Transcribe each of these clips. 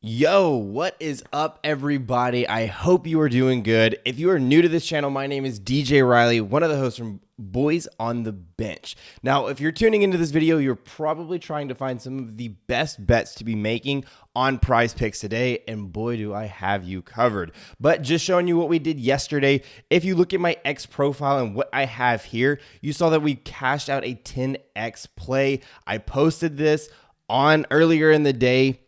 Yo, what is up, everybody? I hope you are doing good. If you are new to this channel, my name is DJ Riley, one of the hosts from Boys on the Bench. Now, if you're tuning into this video, you're probably trying to find some of the best bets to be making on PrizePicks today, and boy, do I have you covered. But just showing you what we did yesterday, if you look at my X profile and what I have here, you saw that we cashed out a 10X play. I posted this on earlier in the day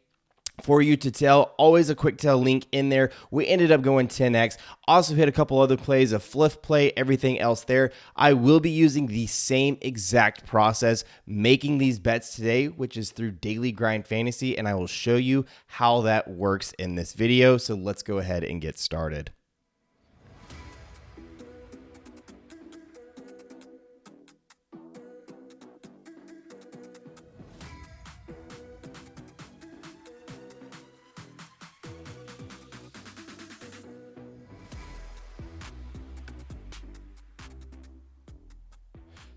for you to tell. Always a quick tell link in there. We ended up going 10x. Also hit a couple other plays, a flip play, everything else there. I will be using the same exact process making these bets today, which is through Daily Grind Fantasy, and I will show you how that works in this video. So let's go ahead and get started.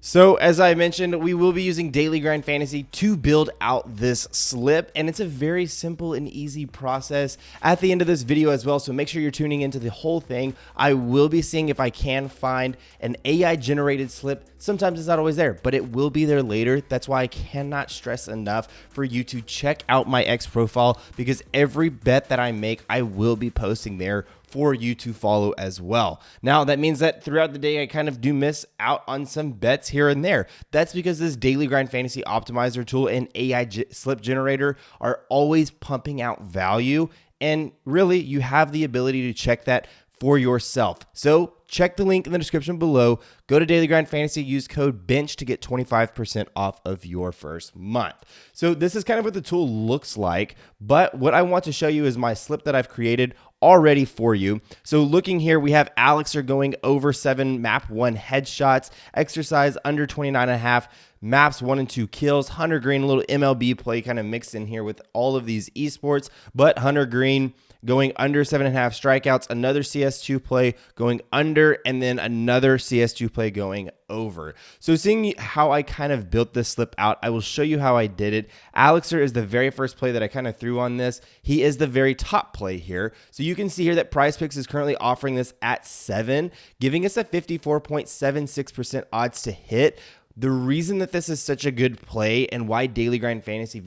So as I mentioned, we will be using Daily Grind Fantasy to build out this slip, and it's a very simple and easy process at the end of this video as well, so make sure you're tuning into the whole thing. I will be seeing if I can find an AI generated slip. Sometimes it's not always there, but it will be there later. That's why I cannot stress enough for you to check out my X profile, because every bet that I make, I will be posting there for you to follow as well. Now, that means that throughout the day, I kind of do miss out on some bets here and there. That's because this Daily Grind Fantasy Optimizer tool and AI slip generator are always pumping out value. And really, you have the ability to check that for yourself. So check the link in the description below. Go to Daily Grind Fantasy, use code BENCH to get 25% off of your first month. So this is kind of what the tool looks like, but what I want to show you is my slip that I've created already for you. So looking here, we have Alexer going over 7 map 1 headshots, exercise under 29.5, maps 1 and 2 kills, Hunter Greene, a little MLB play kind of mixed in here with all of these esports, but Hunter Greene going under 7.5 strikeouts, another CS2 play going under, and then another CS2 play going over. So seeing how I kind of built this slip out, I will show you how I did it. Alexer is the very first play that I kind of threw on this. He is the very top play here. So you can see here that PrizePicks is currently offering this at 7, giving us a 54.76% odds to hit. The reason that this is such a good play and why Daily Grind Fantasy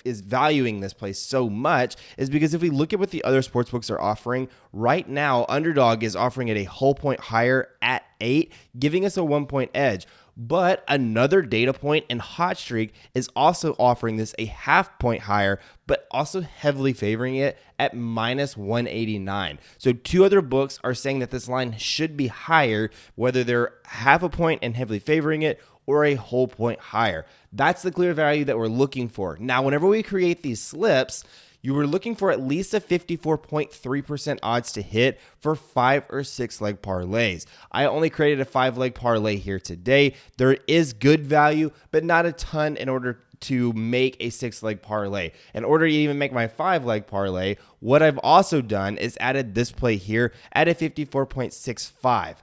is valuing this play so much is because if we look at what the other sportsbooks are offering, right now, Underdog is offering it a whole point higher at 8, giving us a 1-point edge. But another data point and Hot Streak is also offering this a half point higher, but also heavily favoring it at minus 189. So two other books are saying that this line should be higher, whether they're half a point and heavily favoring it or a whole point higher. That's the clear value that we're looking for. Now, whenever we create these slips, you were looking for at least a 54.3% odds to hit for 5 or 6 leg parlays. I only created a 5-leg parlay here today. There is good value, but not a ton in order to make a 6-leg parlay. In order to even make my 5-leg parlay, what I've also done is added this play here at a 54.65.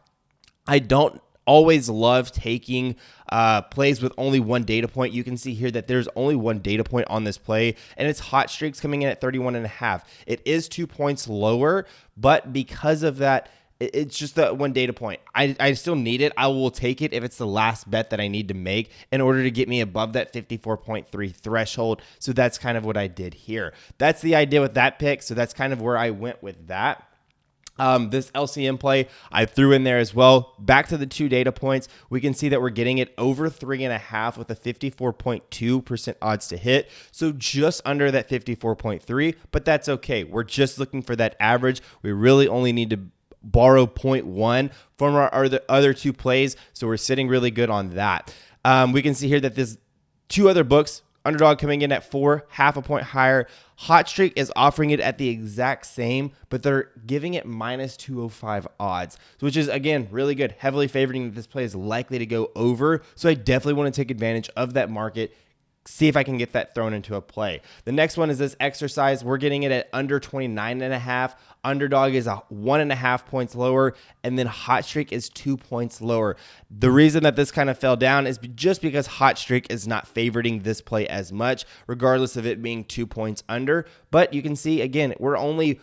I don't always love taking plays with only one data point. You can see here that there's only one data point on this play, and it's Hot Streaks coming in at 31.5. It is 2 points lower, but because of that, it's just the one data point. I still need it. I will take it if it's the last bet that I need to make in order to get me above that 54.3 threshold. So that's kind of what I did here. That's the idea with that pick. So that's kind of where I went with that. This LCM play I threw in there as well. Back to the 2 data points, we can see that we're getting it over 3.5 with a 54.2% odds to hit. So just under that 54.3, but that's okay. We're just looking for that average. We really only need to borrow 0.1 from our other 2 plays. So we're sitting really good on that. We can see here that there's 2 other books. Underdog coming in at 4, half a point higher. Hot Streak is offering it at the exact same, but they're giving it minus 205 odds, which is, again, really good. Heavily favoring that this play is likely to go over. So I definitely want to take advantage of that market, see if I can get that thrown into a play. The next one is this exercise. We're getting it at under 29.5. Underdog is 1.5 points lower, and then Hot Streak is 2 points lower. The reason that this kind of fell down is just because Hot Streak is not favoriting this play as much, regardless of it being 2 points under. But you can see, again, we're only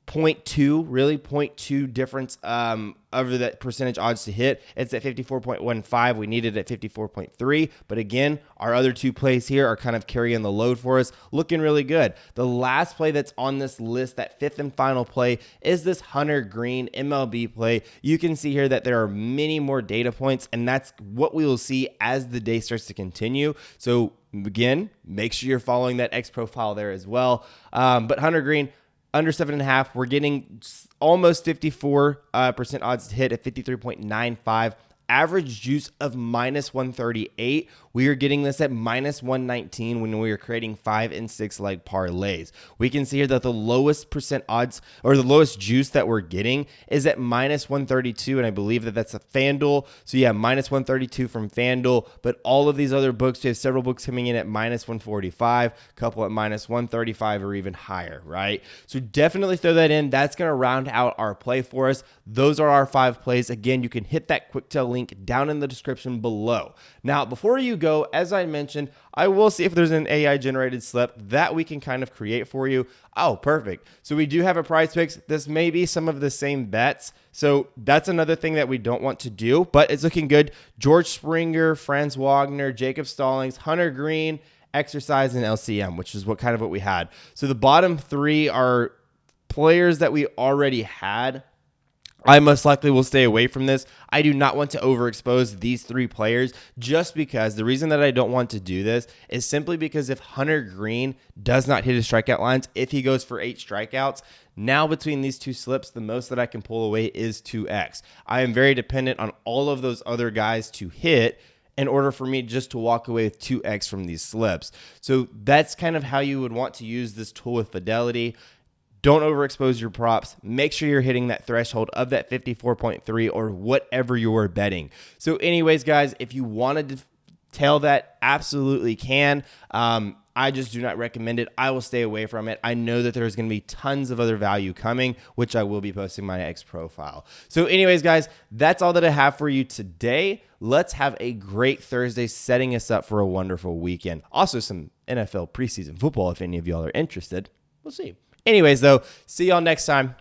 0.2 difference over that percentage odds to hit. It's at 54.15. We need it at 54.3. But again, our other two plays here are kind of carrying the load for us, looking really good. The last play that's on this list, that fifth and final play, is this Hunter Greene MLB play. You can see here that there are many more data points, and that's what we will see as the day starts to continue. So again, make sure you're following that X profile there as well. But Hunter Greene, under 7.5, we're getting almost 54% odds to hit at 53.95. Average juice of minus 138. We are getting this at minus 119 when we are creating 5 and 6 leg parlays. We can see here that the lowest percent odds, or the lowest juice that we're getting, is at minus 132, and I believe that that's a FanDuel. So yeah, minus 132 from FanDuel, but all of these other books, we have several books coming in at minus 145, a couple at minus 135 or even higher, right? So definitely throw that in. That's going to round out our play for us. Those are our 5 plays. Again, you can hit that quick tell link down in the description below. Now, before you go, as I mentioned, I will see if there's an AI generated slip that we can kind of create for you. Oh, perfect. So we do have a PrizePicks. This may be some of the same bets. So that's another thing that we don't want to do, but it's looking good. George Springer, Franz Wagner, Jacob Stallings, Hunter Greene, Exercise, and LCM, which is what we had. So the bottom 3 are players that we already had. I most likely will stay away from this. I do not want to overexpose these 3 players, just because the reason that I don't want to do this is simply because if Hunter Greene does not hit his strikeout lines, if he goes for 8 strikeouts, now between these 2 slips, the most that I can pull away is 2x. I am very dependent on all of those other guys to hit in order for me just to walk away with 2x from these slips. So that's kind of how you would want to use this tool with Fidelity. Don't overexpose your props. Make sure you're hitting that threshold of that 54.3 or whatever you're betting. So anyways, guys, if you wanted to tail that, absolutely can. I just do not recommend it. I will stay away from it. I know that there's going to be tons of other value coming, which I will be posting my X profile. So anyways, guys, that's all that I have for you today. Let's have a great Thursday, setting us up for a wonderful weekend. Also some NFL preseason football if any of y'all are interested. We'll see. Anyways, though, see y'all next time.